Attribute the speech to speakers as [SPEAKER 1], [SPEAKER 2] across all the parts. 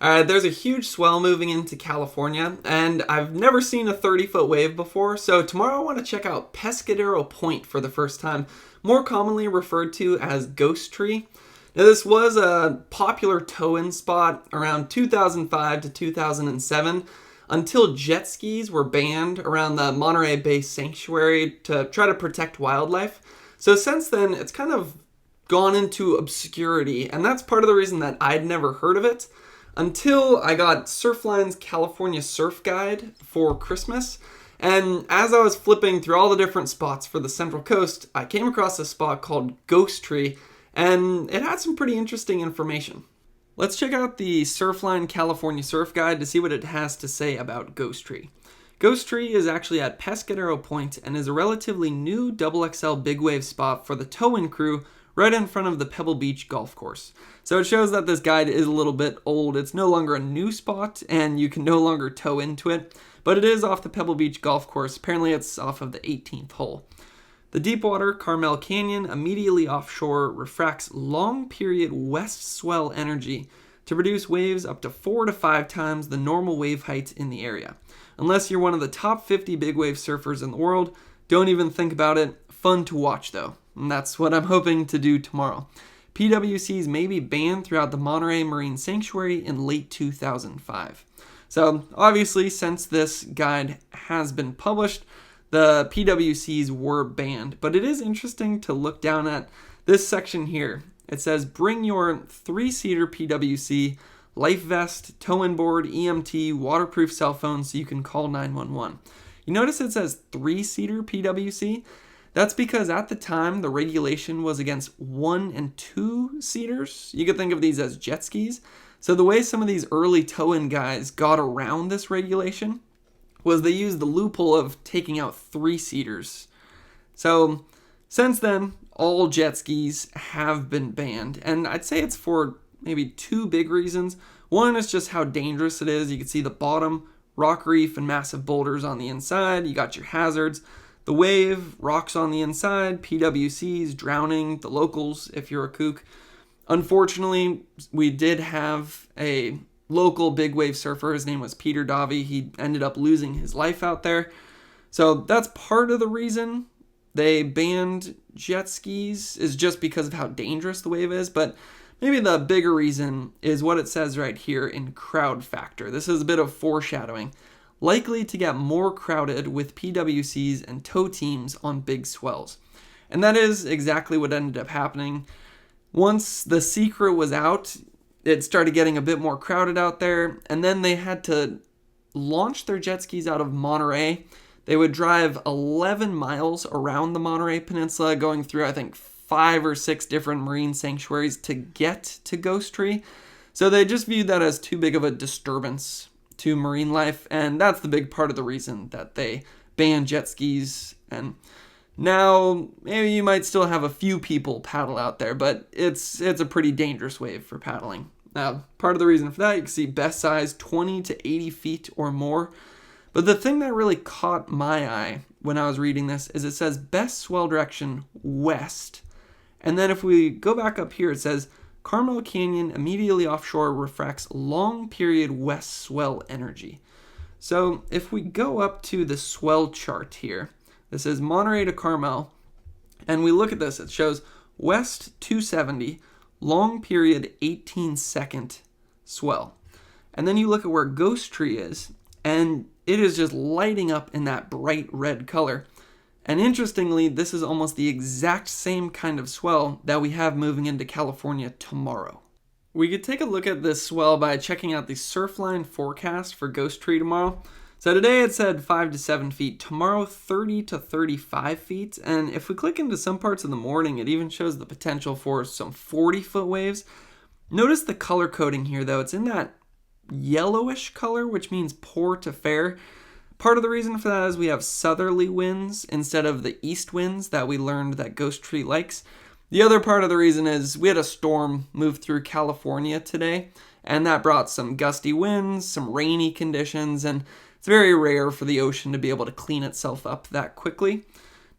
[SPEAKER 1] There's a huge swell moving into California, and I've never seen a 30-foot wave before, so tomorrow I want to check out Pescadero Point for the first time, more commonly referred to as Ghost Tree. Now, this was a popular tow-in spot around 2005 to 2007 until jet skis were banned around the Monterey Bay Sanctuary to try to protect wildlife. So since then, it's kind of gone into obscurity, and that's part of the reason that I'd never heard of it until I got Surfline's California Surf Guide for Christmas. And as I was flipping through all the different spots for the Central Coast, I came across a spot called Ghost Tree, and it had some pretty interesting information. Let's check out the Surfline California Surf Guide to see what it has to say about Ghost Tree. Ghost Tree is actually at Pescadero Point and is a relatively new XXL big wave spot for the tow-in crew right in front of the Pebble Beach golf course. So it shows that this guide is a little bit old. It's no longer a new spot and you can no longer tow into it, but it is off the Pebble Beach golf course. Apparently it's off of the 18th hole. The Deepwater Carmel Canyon immediately offshore refracts long period west swell energy to produce waves up to 4 to 5 times the normal wave height in the area. Unless you're one of the top 50 big wave surfers in the world, don't even think about it. Fun to watch though. And that's what I'm hoping to do tomorrow. PWCs may be banned throughout the Monterey Marine Sanctuary in late 2005. So obviously, since this guide has been published, the PWCs were banned. But it is interesting to look down at this section here. It says, bring your 3-seater PWC, life vest, tow-in board, EMT, waterproof cell phone so you can call 911. You notice it says 3-seater PWC? That's because at the time, the regulation was against 1 and 2 seaters. You could think of these as jet skis. So the way some of these early tow-in guys got around this regulation was they used the loophole of taking out 3 seaters. So since then, all jet skis have been banned. And I'd say it's for maybe 2 big reasons. One is just how dangerous it is. You can see the bottom, rock reef, and massive boulders on the inside. You got your hazards. The wave, rocks on the inside, PWCs, drowning, the locals if you're a kook. Unfortunately, we did have a local big wave surfer. His name was Peter Davi. He ended up losing his life out there. So that's part of the reason they banned jet skis, is just because of how dangerous the wave is. But maybe the bigger reason is what it says right here in crowd factor. This is a bit of foreshadowing. Likely to get more crowded with PWCs and tow teams on big swells. And that is exactly what ended up happening. Once the secret was out, it started getting a bit more crowded out there, and then they had to launch their jet skis out of Monterey. They would drive 11 miles around the Monterey Peninsula, going through, I think, 5 or 6 different marine sanctuaries to get to Ghost Tree. So they just viewed that as too big of a disturbance to marine life, and that's the big part of the reason that they banned jet skis. And now maybe you might still have a few people paddle out there, but it's a pretty dangerous wave for paddling. Now, part of the reason for that, you can see best size 20 to 80 feet or more. But the thing that really caught my eye when I was reading this is it says best swell direction west. And then if we go back up here, it says Carmel Canyon immediately offshore refracts long period west swell energy. So if we go up to the swell chart here, this is Monterey to Carmel, and we look at this, it shows west 270, long period 18-second swell. And then you look at where Ghost Tree is, and it is just lighting up in that bright red color. And interestingly, this is almost the exact same kind of swell that we have moving into California tomorrow. We could take a look at this swell by checking out the Surfline forecast for Ghost Tree tomorrow. So today it said 5 to 7 feet, tomorrow 30 to 35 feet, and if we click into some parts of the morning, it even shows the potential for some 40-foot waves. Notice the color coding here though, it's in that yellowish color, which means poor to fair. Part of the reason for that is we have southerly winds instead of the east winds that we learned that Ghost Tree likes. The other part of the reason is we had a storm move through California today, and that brought some gusty winds, some rainy conditions, and it's very rare for the ocean to be able to clean itself up that quickly.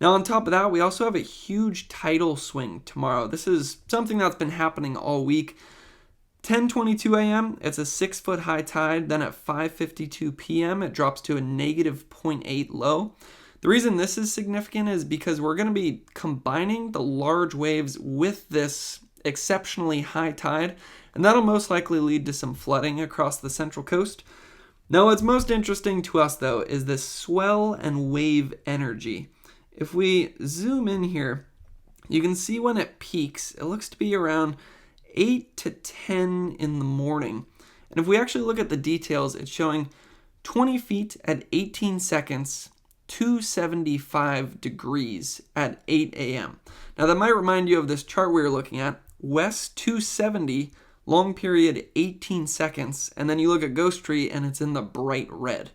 [SPEAKER 1] Now on top of that, we also have a huge tidal swing tomorrow. This is something that's been happening all week. 10:22 a.m., it's a 6-foot high tide. Then at 5:52 p.m., it drops to a negative zero .8 low. The reason this is significant is because we're going to be combining the large waves with this exceptionally high tide, and that'll most likely lead to some flooding across the central coast. Now, what's most interesting to us, though, is this swell and wave energy. If we zoom in here, you can see when it peaks, it looks to be around 8 to 10 in the morning. And if we actually look at the details, it's showing 20 feet at 18 seconds, 275 degrees at 8 a.m. Now, that might remind you of this chart we were looking at, west 270, long period 18 seconds, and then you look at Ghost Tree and it's in the bright red.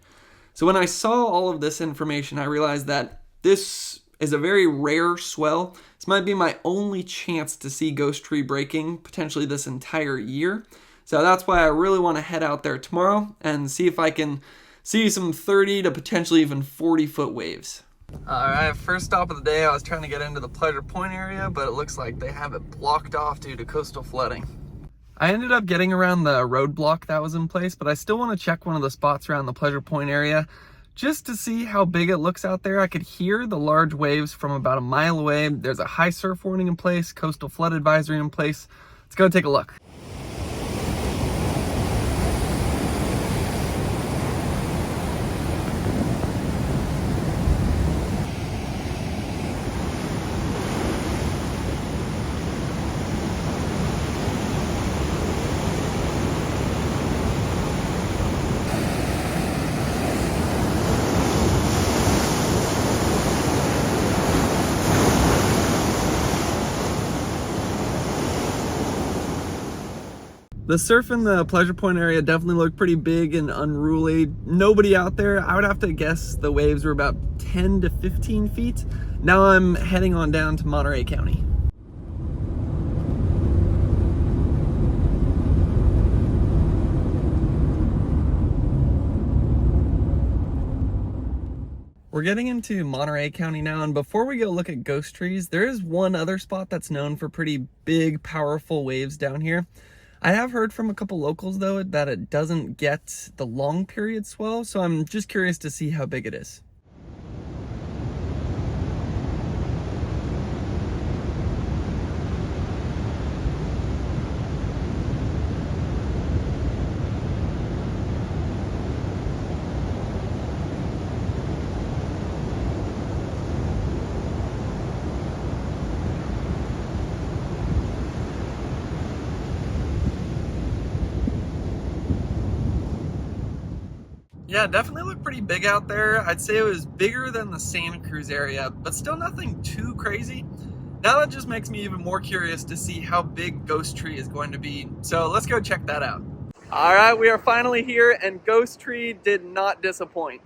[SPEAKER 1] So when I saw all of this information, I realized that this is a very rare swell. This might be my only chance to see Ghost Tree breaking potentially this entire year. So that's why I really want to head out there tomorrow and see if I can see some 30 to potentially even 40-foot waves. Alright, first stop of the day, I was trying to get into the Pleasure Point area, but it looks like they have it blocked off due to coastal flooding. I ended up getting around the roadblock that was in place, but I still want to check one of the spots around the Pleasure Point area just to see how big it looks out there. I could hear the large waves from about a mile away. There's a high surf warning in place, coastal flood advisory in place. Let's go take a look. The surf in the Pleasure Point area definitely looked pretty big and unruly. Nobody out there. I would have to guess the waves were about 10 to 15 feet. Now I'm heading on down to Monterey County. We're getting into Monterey County now, and before we go look at ghost trees, there is one other spot that's known for pretty big, powerful waves down here. I have heard from a couple locals, though, that it doesn't get the long period swell, so I'm just curious to see how big it is. Yeah, definitely looked pretty big out there. I'd say it was bigger than the Santa Cruz area, but still nothing too crazy. Now that just makes me even more curious to see how big Ghost Tree is going to be. So let's go check that out. All right, we are finally here, and Ghost Tree did not disappoint.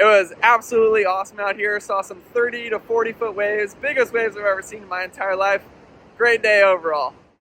[SPEAKER 1] It was absolutely awesome out here. Saw some 30 to 40 foot waves, biggest waves I've ever seen in my entire life. Great day overall.